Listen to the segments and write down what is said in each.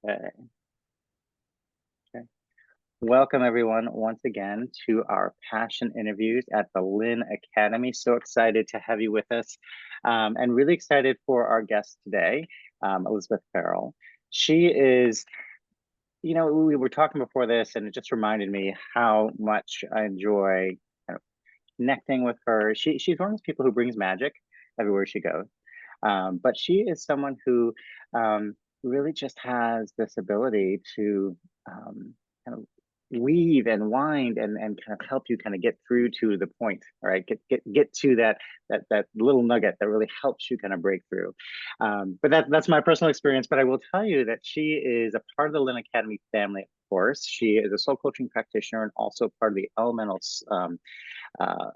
Okay. Okay. Welcome, everyone, once again to our passion interviews at the Linn Academy. So excited to have you with us, and really excited for our guest today, Elizabeth Ferrall. She is, we were talking before this, and it just reminded me how much I enjoy kind of connecting with her. She's one of those people who brings magic everywhere she goes. But she is someone who really just has this ability to kind of weave and wind and kind of help you kind of get through to the point, right? Get to that little nugget that really helps you kind of break through. But that's my personal experience. But I will tell you that she is a part of the Linn Academy family. Of course, she is a soul coaching practitioner and also part of the uh,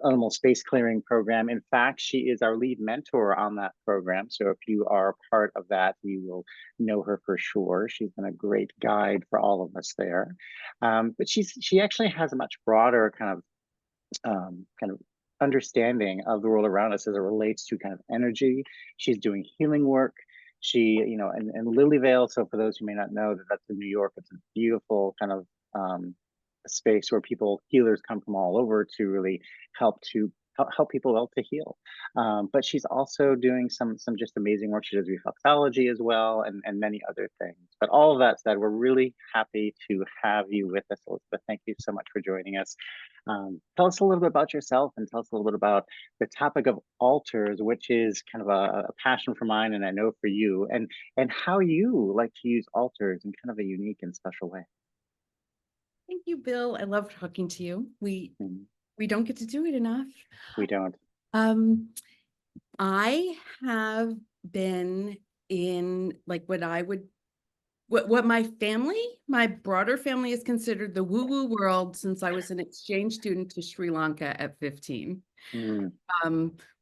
Elemental Space Clearing program. In fact, she is our lead mentor on that program. So if you are a part of that, you will know her for sure. She's been a great guide for all of us there. But she actually has a much broader kind of understanding of the world around us as it relates to kind of energy. She's doing healing work. She, in Lilyvale. So for those who may not know, that's in New York. It's a beautiful kind of space where healers come from all over to really help people out to heal. But she's also doing some just amazing work. She does reflexology as well, and many other things. But all of that said, we're really happy to have you with us, Elizabeth. Thank you so much for joining us. Tell us a little bit about yourself, and tell us a little bit about the topic of altars, which is kind of a passion for mine, and I know for you, and how you like to use altars in kind of a unique and special way. Thank you, Bill. I love talking to you. We Mhm. we don't get to do it enough. We don't. Um, I have been in like what my broader family is considered the woo-woo world since I was an exchange student to Sri Lanka at 15. Mm,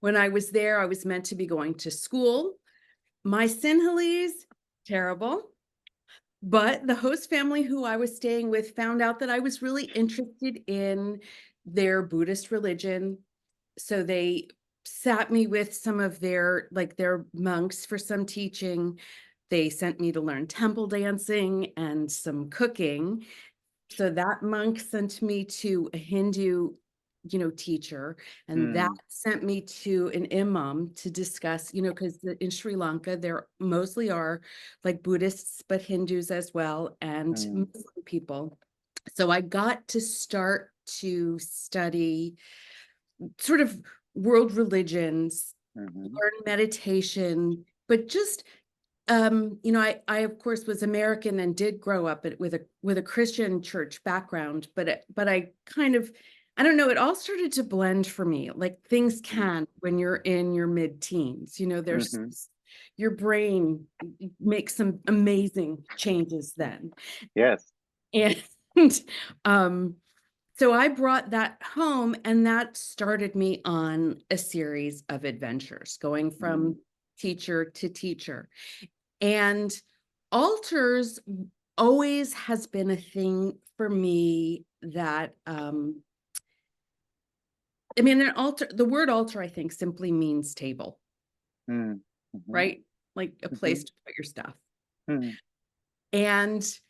When I was there, I was meant to be going to school. My Sinhalese, terrible. But the host family who I was staying with found out that I was really interested in their Buddhist religion. So they sat me with some of their monks for some teaching. They sent me to learn temple dancing and some cooking. So that monk sent me to a Hindu, teacher, and that mm, sent me to an imam to discuss, because in Sri Lanka, there mostly are like Buddhists, but Hindus as well, and mm, Muslim people. So I got to start to study sort of world religions, mhm, learn meditation, but just I of course was American and did grow up with a Christian church background, but I kind of, I don't know, it all started to blend for me. Like things mm, can when you're in your mid-teens, there's mhm. your brain makes some amazing changes then. Yes. And um so I brought that home, and that started me on a series of adventures, going Mm, from teacher to teacher. And altars always has been a thing for me that I mean, the word altar, I think, simply means table, mm, mhm, right? Like a place mhm, to put your stuff. mm, And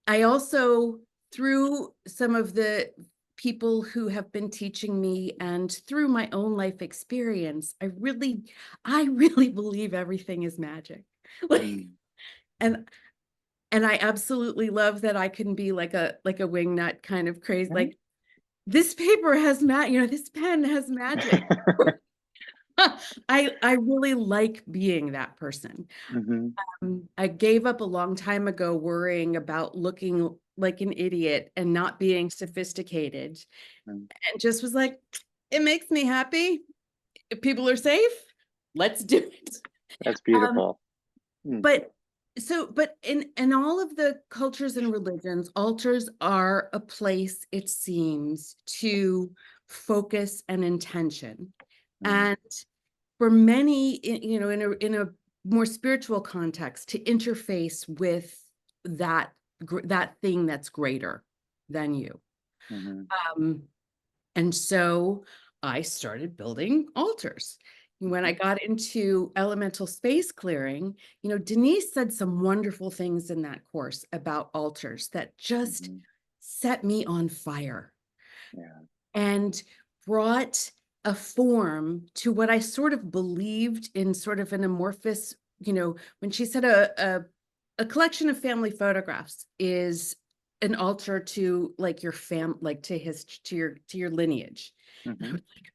I also, through some of the people who have been teaching me and through my own life experience, I really believe everything is magic. Like, mm. and And I absolutely love that I can be like a wingnut kind of crazy, Mhm. like, "This paper has this pen has magic." I really like being that person. Mhm, I gave up a long time ago worrying about looking like an idiot and not being sophisticated, mm. and just was like, "It makes me happy. If people are safe, let's do it." That's Um beautiful. Mm, But in all of the cultures and religions, altars are a place, it seems, to focus and intention. mm, And for many, in a more spiritual context, to interface with that thing that's greater than you. mhm, Um, and so I started building altars. When I got into elemental space clearing, Denise said some wonderful things in that course about altars that just Mhm. set me on fire Yeah. and brought a form to what I sort of believed in, sort of an amorphous, when she said a collection of family photographs is an altar to like your like to your lineage. And I Mhm. was like,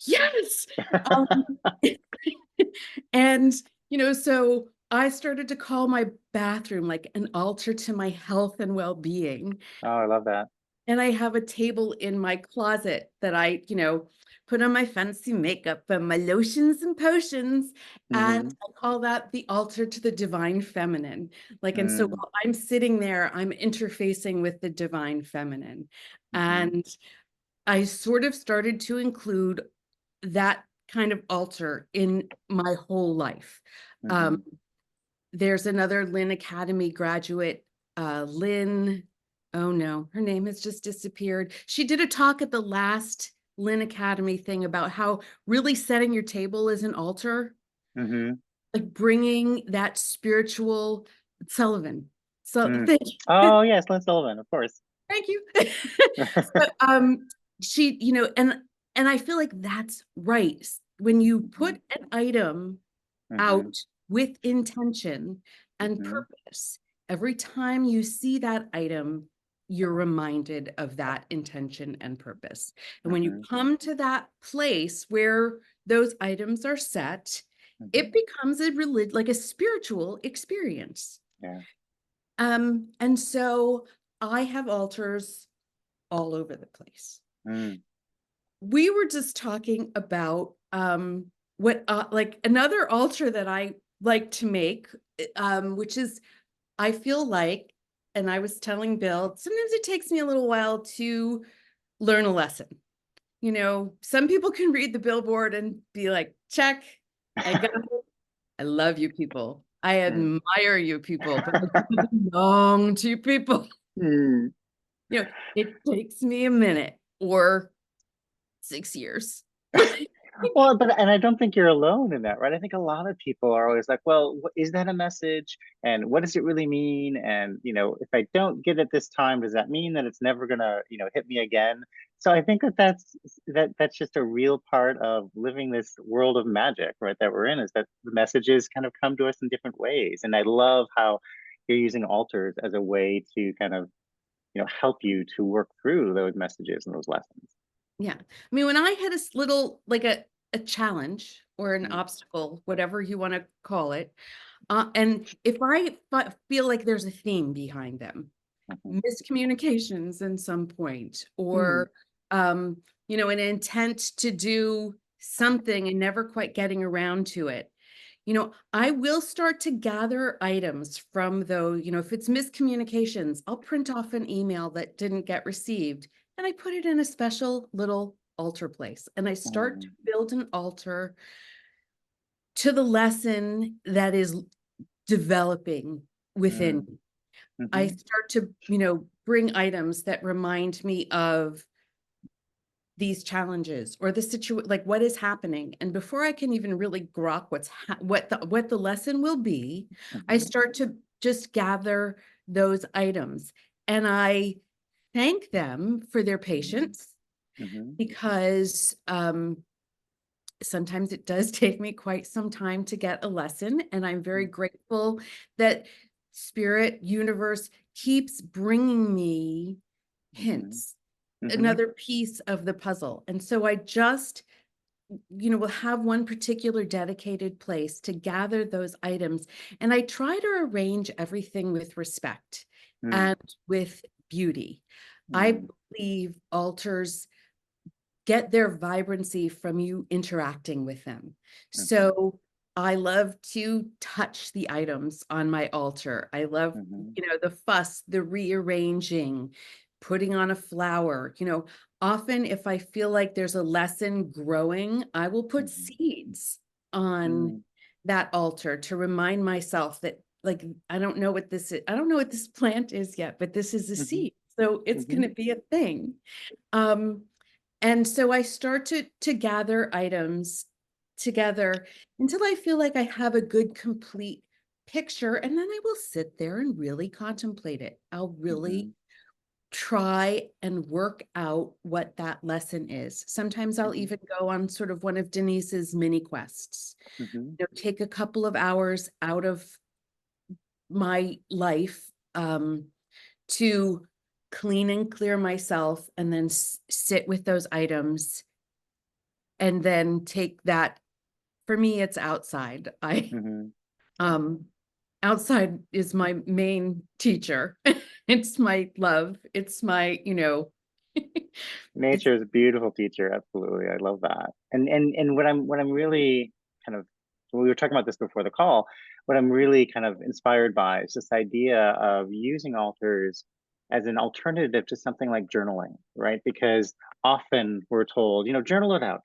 yes. Um, and so I started to call my bathroom like an altar to my health and well-being. Oh, I love that. And I have a table in my closet that I, put on my fancy makeup and my lotions and potions. And Mhm. I call that the altar to the divine feminine. Like, and so Mm. while I'm sitting there, I'm interfacing with the divine feminine. Mhm. And I sort of started to include that kind of altar in my whole life. Um, Mhm. there's another Linn Academy graduate, Linn. Oh no, her name has just disappeared. She did a talk at the last Linn Academy thing about how really setting your table is an altar, Mhm. like bringing that spiritual Sullivan. So Mm. thank you. Oh, yes, Lynn Sullivan, of course. Thank you. So, she, and I feel like that's right. When you Mhm. put an item Mhm. out with intention and Mhm. purpose, every time you see that item, you're reminded of that intention and purpose. And when you Mhm. come to that place where those items are set, it Mhm. becomes like a spiritual experience. Yeah. And so I have altars all over the place. Mm. We were just talking about what like another altar that I like to make, which is I feel like, and I was telling Bill, sometimes it takes me a little while to learn a lesson. Some people can read the billboard and be like, check, I got it. I love you people. I Mm. admire you people, but I belong to you people. Mm. It takes me a minute or 6 years. Well, but and I don't think you're alone in that, right? I think a lot of people are always like, "Well, is that a message? And what does it really mean? And if I don't get it this time, does that mean that it's never gonna, hit me again?" So I think that that's just a real part of living this world of magic, right? That we're in is that the messages kind of come to us in different ways, and I love how you're using altars as a way to kind of help you to work through those messages and those lessons. Yeah. I mean, when I had little, like a challenge or an Mm. obstacle, whatever you want to call it, and if I feel like there's a theme behind them, Mhm. miscommunications in some point, Mm. or, an intent to do something and never quite getting around to it, I will start to gather items from those, if it's miscommunications, I'll print off an email that didn't get received and I put it in a special little altar place and I start to Mm. build an altar to the lesson that is developing within Mm. me. I Mhm. start to, bring items that remind me of these challenges or the situation, like what is happening. And before I can even really grok what the lesson will be, I Mhm. start to just gather those items and I thank them for their Mhm. patience Mhm. because sometimes it does take me quite some time to get a lesson. And I'm very Mm. grateful that spirit universe keeps bringing me Mhm. hints, Mhm. another piece of the puzzle. And so I just, will have one particular dedicated place to gather those items. And I try to arrange everything with respect Mm. and with beauty. I Mm. believe altars get their vibrancy from you interacting with them. Mhm. So I love to touch the items on my altar. I love, Mhm. the fuss, the rearranging, putting on a flower. Often if I feel like there's a lesson growing, I will put Mhm. seeds on Mm. that altar to remind myself that, like, I don't know what this is. I don't know what this plant is yet, but this is a Mhm. seed. So it's going Mhm. to be a thing. Um, and so I start to gather items together until I feel like I have a good, complete picture. And then I will sit there and really contemplate it. I'll really Mhm. try and work out what that lesson is. Sometimes I'll Mhm. even go on sort of one of Denise's mini quests, Mhm. take a couple of hours out of my life to clean and clear myself and then sit with those items and then take that. For me, it's outside. I Mhm. um outside is my main teacher. It's my love. It's my, it's Nature is a beautiful teacher, absolutely, I love that. And what I'm really kind of we were talking about this before the call, what I'm really kind of inspired by is this idea of using altars as an alternative to something like journaling, right? Because often we're told, journal it out,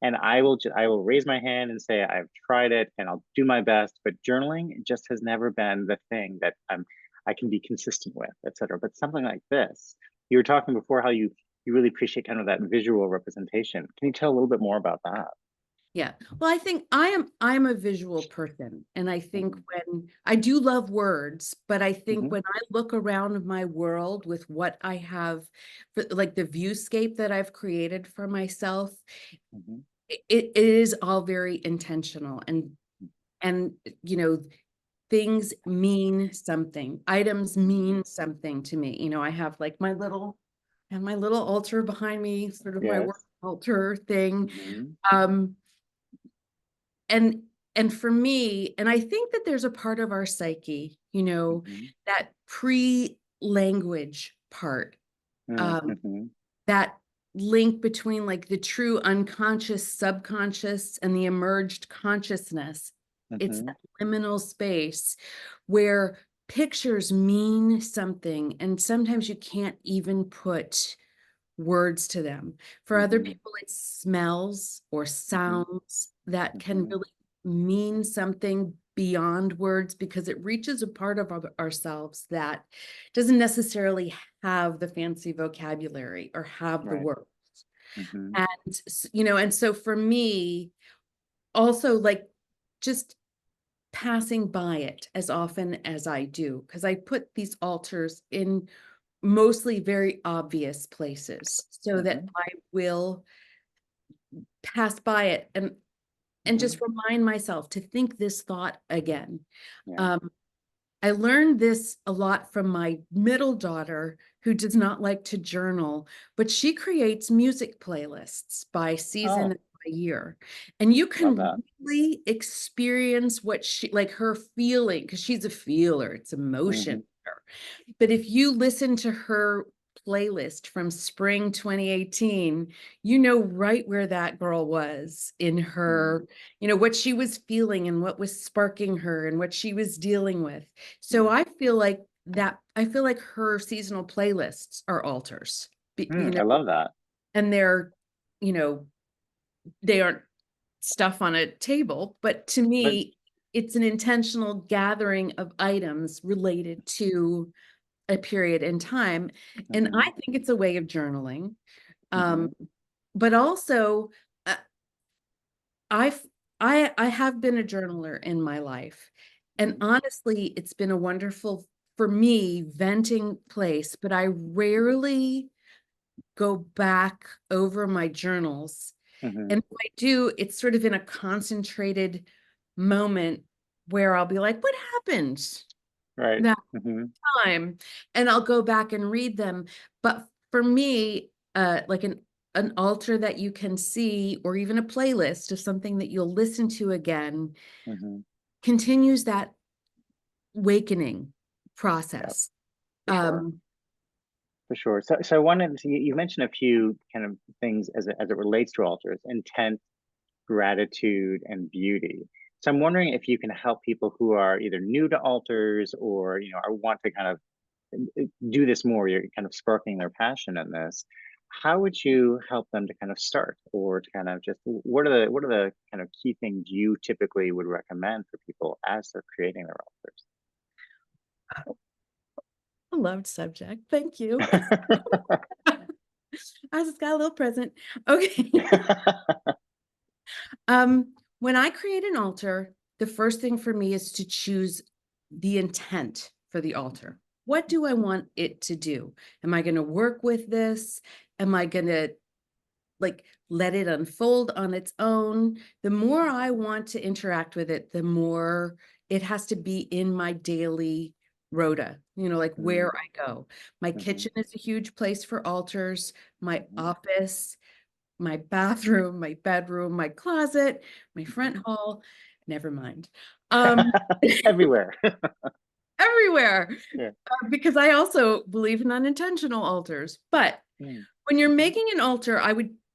and I will raise my hand and say I've tried it and I'll do my best, but journaling just has never been the thing that I can be consistent with, et cetera. But something like this, you were talking before how you really appreciate kind of that visual representation. Can you tell a little bit more about that? Yeah. Well, I think I'm a visual person. And I think Mhm. when I do love words, but I think Mhm. when I look around my world with what I have, like the viewscape that I've created for myself, Mhm. it is all very intentional. And you know, things mean something. Items Mhm. mean something to me. I have like my little altar behind me, sort of my work Yes. altar thing. Mhm. Um, and and for me, and I think that there's a part of our psyche, Mhm. that pre-language part, Mm. um, Mhm. that link between like the true unconscious, subconscious, and the emerged consciousness. It's that Mhm. liminal space where pictures mean something, and sometimes you can't even put words to them. For other Mhm. people, it's smells or Mhm. sounds that can Mhm. really mean something beyond words because it reaches a part of ourselves that doesn't necessarily have the fancy vocabulary or have the Right. words. Mhm. And, and so for me, also like just passing by it as often as I do, because I put these altars in mostly very obvious places so that Mhm. I will pass by it and Mhm. just remind myself to think this thought again. Yeah. Um, I learned this a lot from my middle daughter, who does not like to journal, but she creates music playlists by season Oh, and by year. And you love can that. really experience what like her feeling, because she's a feeler, it's emotion. Mhm. But if you listen to her playlist from spring 2018, you know right where that girl was in Mhm. her, what she was feeling and what was sparking her and what she was dealing with. So Yeah. I feel like her seasonal playlists are altars, I love that. and they're, you know, they aren't stuff on a table, but to But me, it's an intentional gathering of items related to a period in time. And I mhm. think it's a way of journaling. Um, Mhm. but also, uh, I've I have been a journaler in my life. And Mhm. honestly, it's been a wonderful, for me, venting place, but I rarely go back over my journals. Mhm. And if I do, it's sort of in a concentrated moment where I'll be like, what happened Right. that Mhm. time? And I'll go back and read them. But for me, like an altar that you can see, or even a playlist of something that you'll listen to again, Mhm. continues that awakening Yeah, process. for sure. Um, For sure. So I wanted to, you mentioned a few kind of things as it relates to altars: intent, gratitude, and beauty. So I'm wondering if you can help people who are either new to altars or or want to kind of do this more. You're kind of sparking their passion in this. How would you help them to kind of start, or to kind of just what are the kind of key things you typically would recommend for people as they're creating their a loved subject. Thank you. altars? I just got a little present. Okay. When I create an altar, the first thing for me is to choose the intent for the altar. What do I want it to do? Am I going to work with this? Am I going to like let it unfold on its own? The more I want to interact with it, the more it has to be in my daily rota, like Mm, where I go. My mhm, kitchen is a huge place for altars, my office, my bathroom, my bedroom, my closet, my front mhm. hall, never mind. Um, Everywhere. everywhere, Yeah. because I also believe in unintentional altars. But Mm, when you're mhm, making an altar,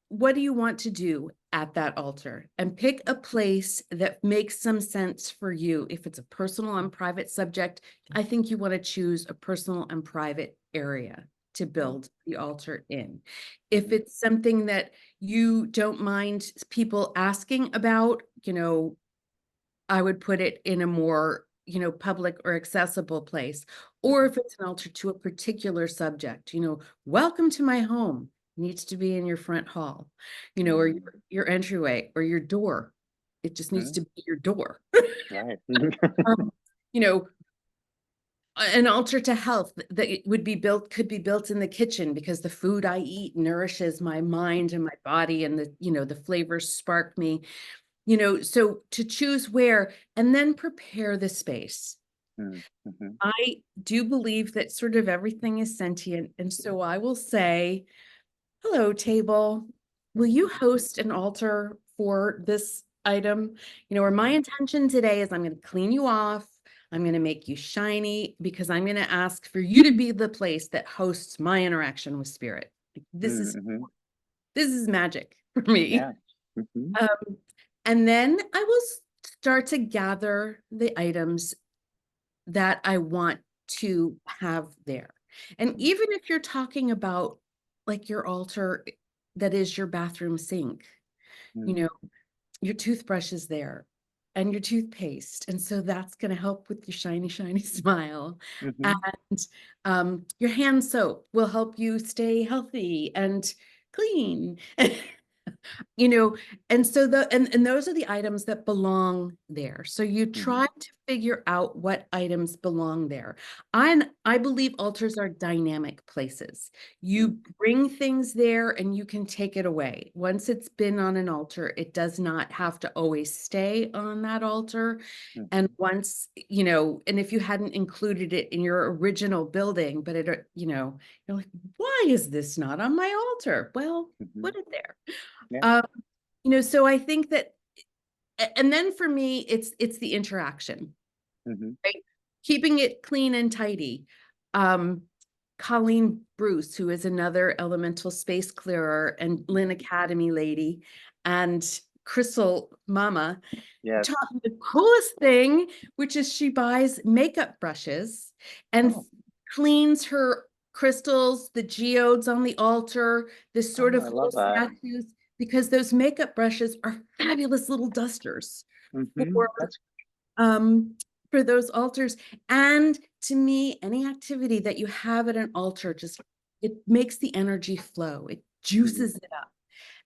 what do you want to do at that altar? And pick a place that makes some sense for you. If it's a personal and private subject, I think you want to choose a personal and private area to mm, build the altar in. If mhm, it's something that you don't mind people asking about, I would put it in a more, public or accessible place. Or mhm, if it's an altar to a particular subject, welcome to my home needs to be in your front hall, or mm, your entryway or your door. It just needs mhm. to be your door. Right. Um, you know, an altar to health that it could be built in the kitchen because the food I eat nourishes my mind and my body, and the flavors spark me. So to choose where and then prepare the space. Mm, mhm, I do believe that sort of everything is sentient. And so I will say, hello, table. Will mhm, you host an altar for this item? Or my mhm, intention today is I'm going to clean you off. I'm going to make you shiny because I'm going to ask for you to be the place that hosts my interaction with spirit. Like, This mm, is mhm. this is magic for me. Yeah. Mhm, Um, and then I will start to gather the items that I want to have there. And mm, even if you're talking about like your altar that is your bathroom sink, you mm, know, your toothbrush is there and your toothpaste. And so that's going to help with your shiny, shiny smile. mhm, And your hand soap will help you stay healthy and clean. you know and so and those are the items that belong there, so you mhm, try to figure out what items belong there. I believe altars are dynamic places. mm, You bring things there and you can take it away. Once it's been on an altar, it does not have to always stay on that altar. And mhm, once, and if you hadn't included it in your original building, but you're like, why is this not on my altar? Well, mhm. put it there. Yeah. um, so I think that, and then for me, it's the interaction, Mhm, right? Keeping it clean and tidy. Um, Colleen Bruce, who is another elemental space clearer and mhm. Linn Academy lady, and Crystal Mama Yes. taught me the coolest thing, which is she buys makeup brushes and Oh, cleans her crystals, the geodes on the altar, this sort oh, I of little love that. statues, because those makeup brushes are fabulous little dusters Mhm. for um those altars. And to me, any activity that you have at an altar, just it makes the energy flow, it Mhm, juices it up.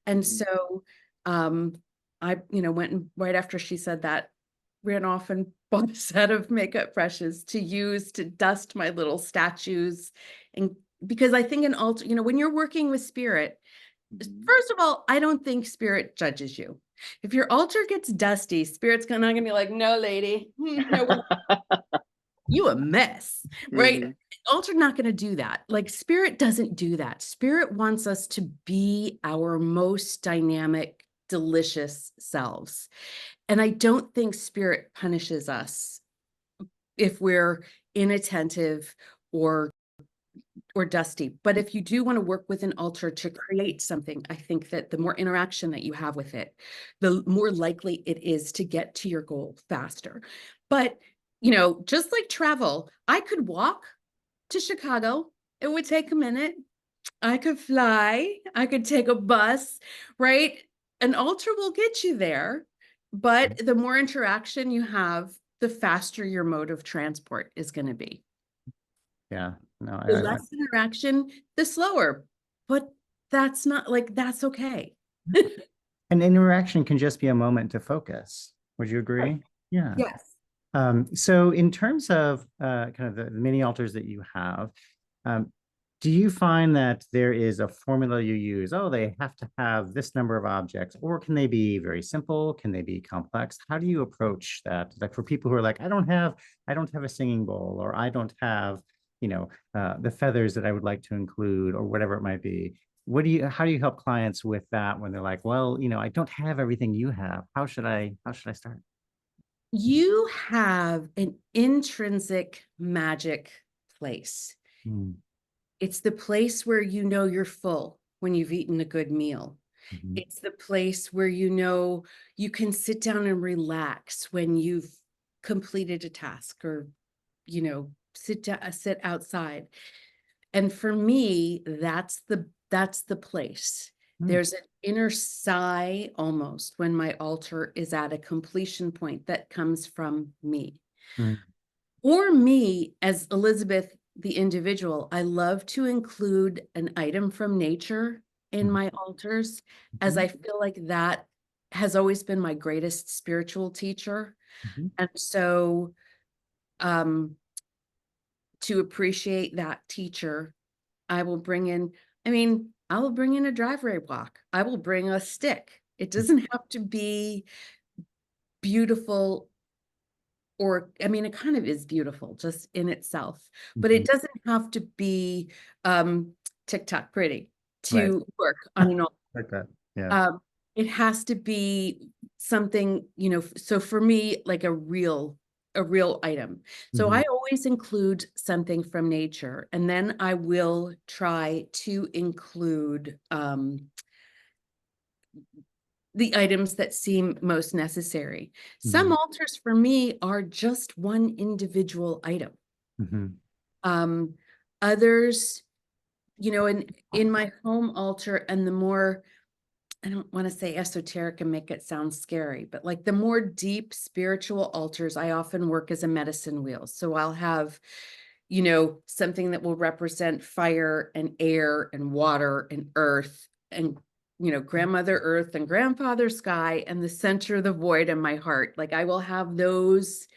And mhm, so um I went and right after she said that, ran off and bought a set of makeup brushes to use to dust my little statues. And because I think an altar, when you're working with spirit, mhm. first of all, I don't think spirit judges you. If your altar gets dusty, spirit's not gonna be like, no, lady, no, you a mess, right? Mhm, Altar not gonna do that. Like spirit doesn't do that. Spirit wants us to be our most dynamic, delicious selves. And I don't think spirit punishes us if we're inattentive or dusty. But if you do want to work with an altar to create something, I think that the more interaction that you have with it, the more likely it is to get to your goal faster. But, just like travel, I could walk to Chicago. It would take a minute. I could fly. I could take a bus, right? An altar will get you there. But the more interaction you have, the faster your mode of transport is going to be. Yeah, no, The less interaction, the slower. But that's not like that's okay. And interaction can just be a moment to focus. Would you Right. agree? Yeah. Yes. So in terms of kind of the mini altars that you have, um, do you find that there is a formula you use? Oh, they have to have this number of objects, or can they be very simple? Can they be complex? How do you approach that? Like for people who are like, I don't have a singing bowl, or I don't have, the feathers that I would like to include, or whatever it might be. How do you help clients with that when they're like, well, I don't have everything you have. How should I start? You have an intrinsic magic place. Mm, It's the place where you know you're full when you've eaten a good meal. mhm, It's the place where you know you can sit down and relax when you've completed a task, or, sit outside. And for me, that's the place. mm, There's an inner sigh almost when my altar is at a completion point that comes from me. mm, Or me as Elizabeth, the individual. I love to include an item from nature in mhm, my altars, as mhm, I feel like that has always been my greatest spiritual teacher. mhm. And so, um, to appreciate that teacher, I will bring in, I will bring in a driveway walk. I will bring a stick. It doesn't have to be beautiful, or, it kind of is beautiful just in itself, but it Mhm. doesn't have to be um TikTok pretty Right. to work on an altar. Like that. Yeah. Um, it has to be something, so for me, like a real item. So I Mhm, always include something from nature, and then I will try to include the items that seem most necessary. Some mhm, altars for me are just one individual item. mhm, Um, Others, in my home altar, and the more, I don't want to say esoteric and make it sound scary, but like the more deep spiritual altars, I often work as a medicine wheel. So I'll have, something that will represent fire and air and water and earth, and, grandmother earth and grandfather sky, and the center of the void in my heart. Like I will have those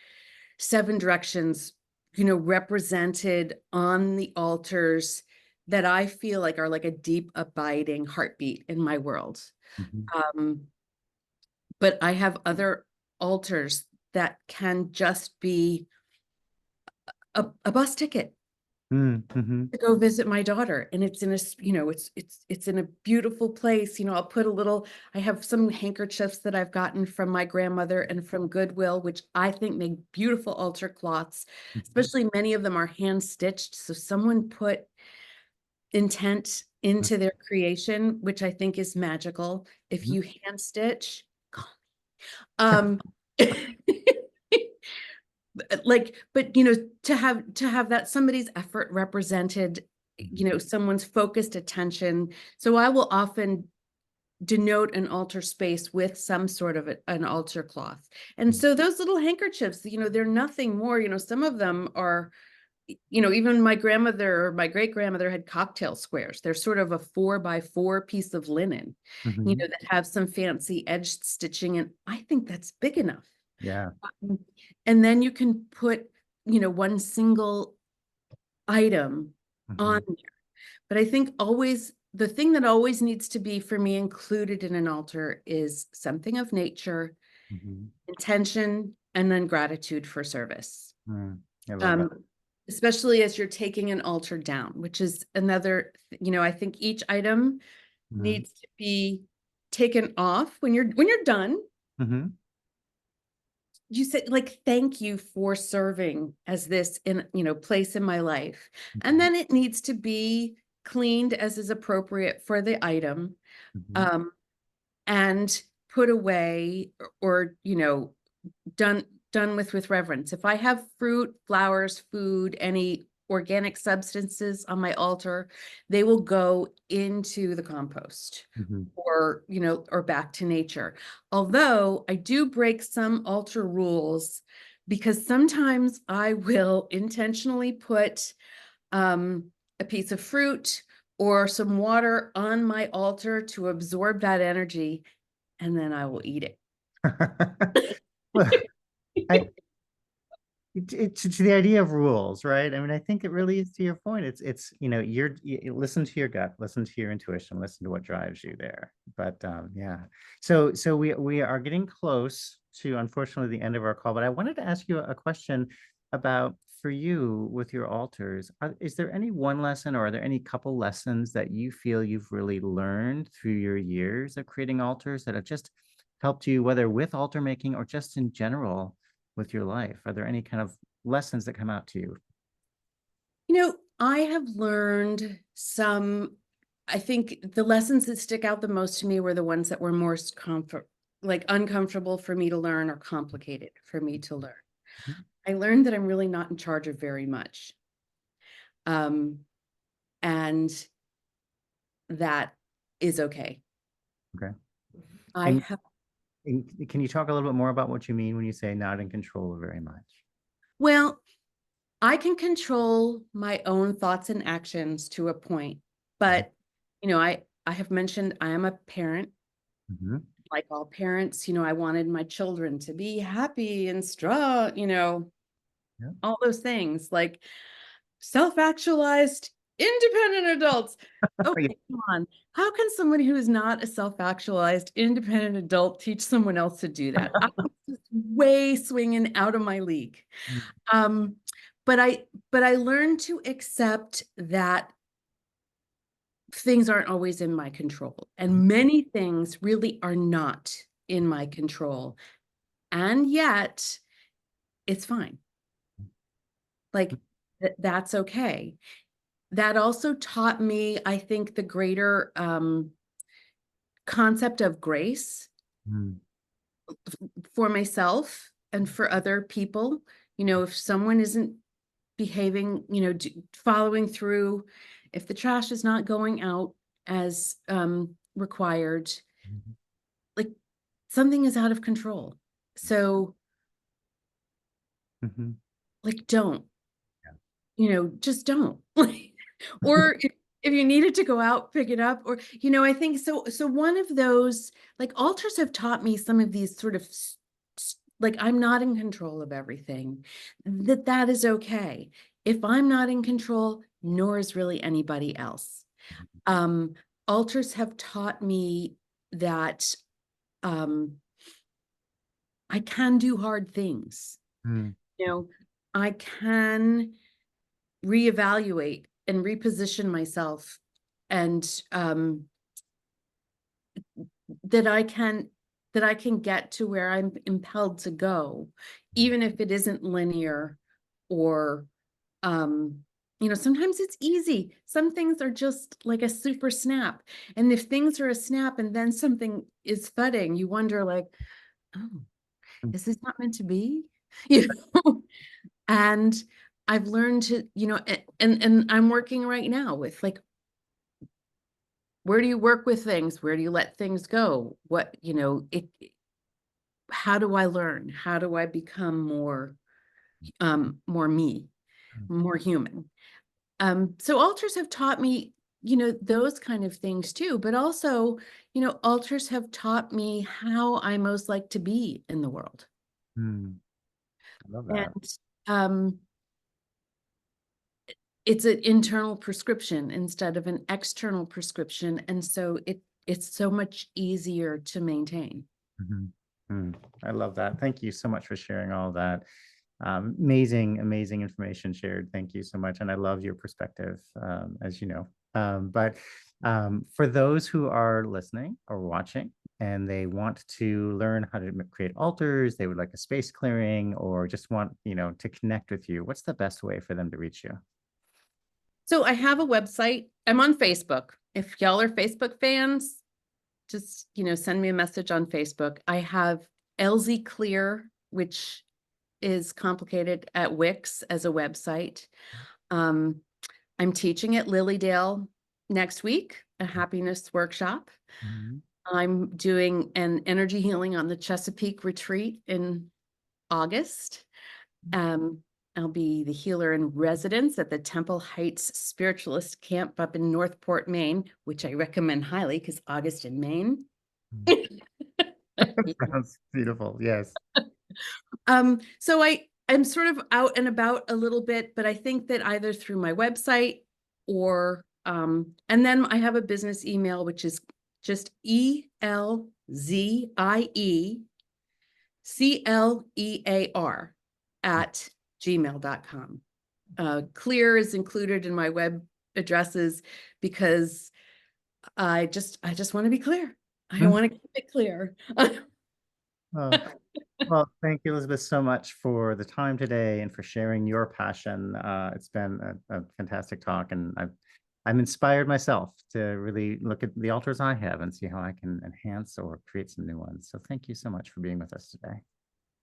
seven directions, represented on the altars, that I feel like are like a deep abiding heartbeat in my world. mhm, Um, but I have other altars that can just be a bus ticket mm, mhm, to go visit my daughter, and it's in it's in a beautiful place. I'll put a little, I have some handkerchiefs that I've gotten from my grandmother and from Goodwill, which I think make beautiful altar cloths. mhm, Especially many of them are hand stitched, so someone put intent into their creation, which I think is magical. If mhm, you hand stitch, um but to have that somebody's effort represented, someone's focused attention. So I will often denote an altar space with some sort of an altar cloth. And mhm, so those little handkerchiefs, they're nothing more. Some of them are, even my grandmother or my great grandmother had cocktail squares. They're sort of a 4x4 piece of linen, mhm. that have some fancy edge stitching, and I think that's big enough. Yeah. Um, And then you can put, one single item on Mhm, there. But I think always the thing that always needs to be for me included in an altar is something of nature, mhm, intention, and then gratitude for service. mm. I love that. Um, Especially as you're taking an altar down, which is another, I think each item Mhm, needs to be taken off when you're done. mhm, You said, like, thank you for serving as this in, place in my life. And mhm, then it needs to be cleaned as is appropriate for the item, mhm, um, and put away, or, done done with reverence. If I have fruit, flowers, food, any organic substances on my altar, they will go into the compost, mhm, or back to nature. Although I do break some altar rules, because sometimes I will intentionally put a piece of fruit or some water on my altar to absorb that energy. and then I will eat it. Well, I, to the idea of rules, right? I mean, I think it really is to your point. It's you listen to your gut, listen to your intuition, listen to what drives you there. But yeah, so we are getting close to, unfortunately, the end of our call. But I wanted to ask you a question about, for you with your altars. Is there any one lesson, or are there any couple lessons that you feel you've really learned through your years of creating altars that have just helped you, whether with altar making or just in general with your life? Are there any kind of lessons that come out to you? I have learned some, I think the lessons that stick out the most to me were the ones that were most uncomfortable for me to learn or complicated for me to learn. Mhm. I learned that I'm really not in charge of very much. And that is okay. Okay. I And, have, and can you talk a little bit more about what you mean when you say not in control of very much? well, I can control my own thoughts and actions to a point, but I have mentioned I am a parent. Mhm. Like all parents, I wanted my children to be happy and strong, Yeah. all those things like self-actualized, independent adults. Yeah. Okay, come on. How can somebody who is not a self-actualized, independent adult teach someone else to do that? I was just way swinging out of my league. Mm. Um, but I learned to accept that things aren't always in my control, and many things really are not in my control. And yet it's fine. Like that's okay. That also taught me, I think, the greater concept of grace Mm. for myself and for other people. If someone isn't behaving, following through, if the trash is not going out as required, Mhm. like something is out of control. So Mhm. like, don't, Yeah. just don't. Or if you needed to go out, pick it up. Or, I think so one of those, like, altars have taught me some of these sort of like, I'm not in control of everything, that is okay. If I'm not in control, nor is really anybody else. Um, Altars have taught me that I can do hard things. Mm. You know, I can reevaluate and reposition myself, and that I can get to where I'm impelled to go, even if it isn't linear, or sometimes it's easy. Some things are just like a super snap. And if things are a snap and then something is thudding, you wonder, like, oh, Mm. is this not meant to be? You know? And I've learned to, and I'm working right now with, like, where do you work with things? Where do you let things go? What, how do I learn? How do I become more me, more human? So altars have taught me, those kind of things too, but also, altars have taught me how I most like to be in the world. Mm. I love that. And um, it's an internal prescription instead of an external prescription. And so it's so much easier to maintain. Mhm. Mm. I love that. Thank you so much for sharing all that. Amazing, amazing information shared. Thank you so much. And I love your perspective, as you know. But for those who are listening or watching and they want to learn how to create altars, they would like a space clearing, or just want, to connect with you, what's the best way for them to reach you? So I have a website. I'm on Facebook. If y'all are Facebook fans, just, send me a message on Facebook. I have LZ Clear, which is complicated, at Wix as a website. I'm teaching at Lilydale next week, a happiness workshop. Mhm. I'm doing an energy healing on the Chesapeake retreat in August. Um, I'll be the healer in residence at the Temple Heights Spiritualist Camp up in Northport, Maine, which I recommend highly because August in Maine Sounds beautiful. Yes. So I'm sort of out and about a little bit, but I think that either through my website or and then I have a business email, which is just ELZIECLEAR at gmail.com. Clear is included in my web addresses because I just want to be clear. I want to keep it clear. Oh, well, thank you, Elizabeth, so much for the time today and for sharing your passion. It's been a fantastic talk, and I'm inspired myself to really look at the altars I have and see how I can enhance or create some new ones. So thank you so much for being with us today.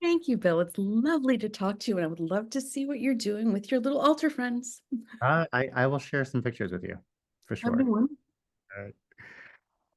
Thank you, Bill. It's lovely to talk to you, and I would love to see what you're doing with your little altar friends. I will share some pictures with you for sure. Everyone. All right.